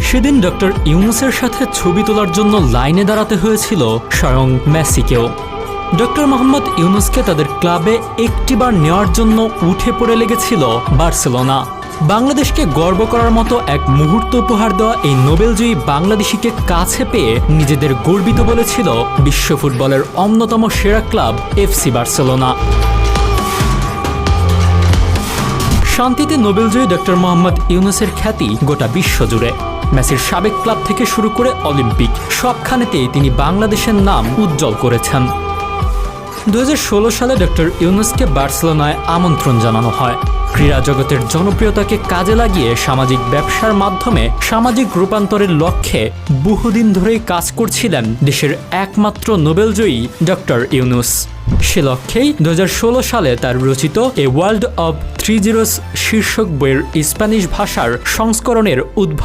সেদিন ডক্টর ইউনুসের সাথে ছবি তোলার জন্য লাইনে দাঁড়াতে হয়েছিল স্বয়ং মেসিকেও। ডক্টর মোহাম্মদ ইউনুসকে তাদের ক্লাবে একটিবার নেওয়ার জন্য উঠে পড়ে লেগেছিল বার্সেলোনা। বাংলাদেশকে গর্ব করার মতো এক মুহূর্ত উপহার দেওয়া এই নোবেলজয়ী বাংলাদেশিকে কাছে পেয়ে নিজেদের গর্বিত বলেছিল বিশ্ব ফুটবলের অন্যতম সেরা ক্লাব এফসি বার্সেলোনা। শান্তিতে নোবেলজয়ী ডক্টর মোহাম্মদ ইউনুসের খ্যাতি গোটা বিশ্ব জুড়ে। মেসির সাবেক ক্লাব থেকে শুরু করে অলিম্পিক সবখানেতেই তিনি বাংলাদেশের নাম উজ্জ্বল করেছেন। 2016 সালে ডক্টর ইউনুসকে বার্সেলোনায় আমন্ত্রণ জানানো হয়। ক্রীড়া জগতের জনপ্রিয়তাকে কাজে লাগিয়ে সামাজিক ব্যবসার মাধ্যমে সামাজিক রূপান্তরের লক্ষ্যে বহুদিন ধরেই কাজ করছিলেন দেশের একমাত্র নোবেলজয়ী ডক্টর ইউনুস। সে লক্ষ্যেই 2016 সালে তার রচিত এ ওয়ার্ল্ড অব 3 জিরোস শীর্ষক বইয়ের স্প্যানিশ ভাষার সংস্করণের উদ্ভাবন